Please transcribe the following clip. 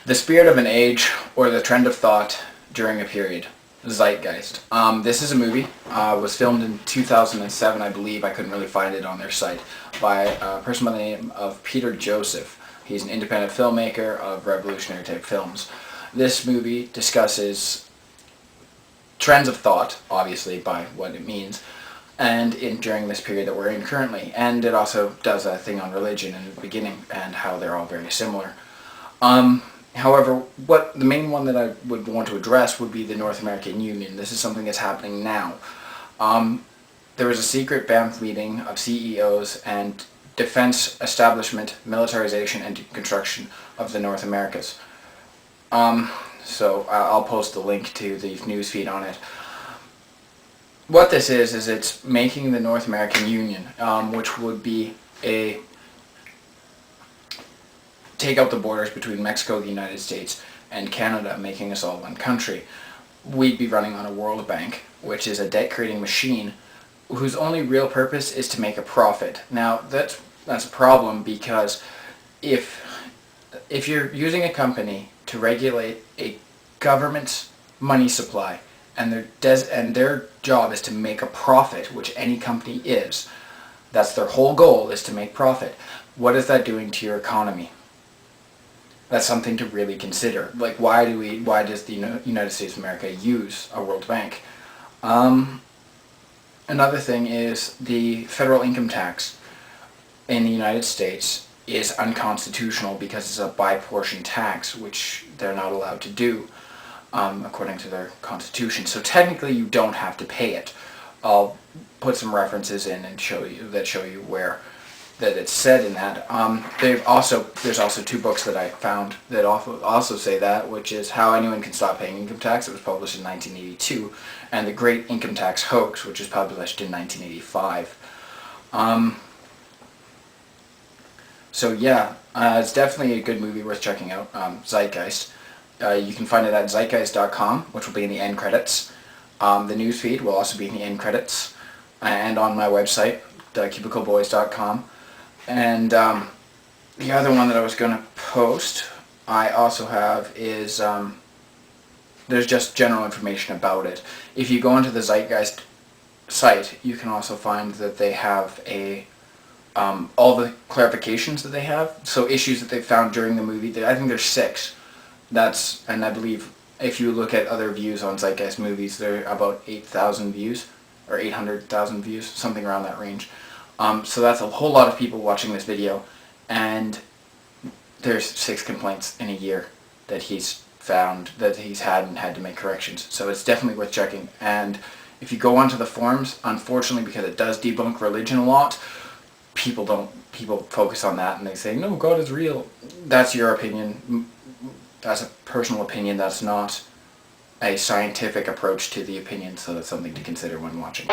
The spirit of an age, or the trend of thought during a period. Zeitgeist. This is a movie. Was filmed in 2007, I believe. I couldn't really find it on their site. By a person by the name of Peter Joseph. He's an independent filmmaker of revolutionary type films. This movie discusses trends of thought, obviously by what it means, and during this period that we're in currently. And it also does a thing on religion in the beginning and how they're all very similar. However, what the main one that I would want to address would be the North American Union. This is something that's happening now. There was a secret Banff meeting of CEOs and defense establishment, militarization, and deconstruction of the North Americas. So I'll post the link to the news feed on it. What this is it's making the North American Union, which would be a take out the borders between Mexico, the United States, and Canada, making us all one country. We'd be running on a World Bank, which is a debt-creating machine whose only real purpose is to make a profit. Now, that's a problem, because if you're using a company to regulate a government's money supply, and their job is to make a profit, which any company is, that's their whole goal, is to make profit. What is that doing to your economy? That's something to really consider. Like, why does the United States of America use a World Bank? Another thing is the federal income tax in the United States is unconstitutional because it's a by-portion tax, which they're not allowed to do according to their constitution. So technically you don't have to pay it. I'll put some references in and show you where that it's said in that. There's also two books that I found that also say that, which is How Anyone Can Stop Paying Income Tax. It was published in 1982, and The Great Income Tax Hoax, which was published in 1985. So yeah, it's definitely a good movie worth checking out. Zeitgeist. You can find it at Zeigeist.com, which will be in the end credits. The news feed will also be in the end credits, and on my website, cubicleboys.com. And the other one that I was going to post, I also have, is there's just general information about it. If you go into the Zeitgeist site, you can also find that they have all the clarifications that they have. So issues that they found during the movie, I think there's 6. And I believe if you look at other views on Zeitgeist movies, they're about 8,000 views, or 800,000 views, something around that range. So that's a whole lot of people watching this video, and there's 6 complaints in a year that he's found that he's had and had to make corrections. So it's definitely worth checking. And if you go onto the forums, unfortunately, because it does debunk religion a lot, people focus on that and they say, no, God is real. That's your opinion. That's a personal opinion. That's not a scientific approach to the opinion, so that's something to consider when watching.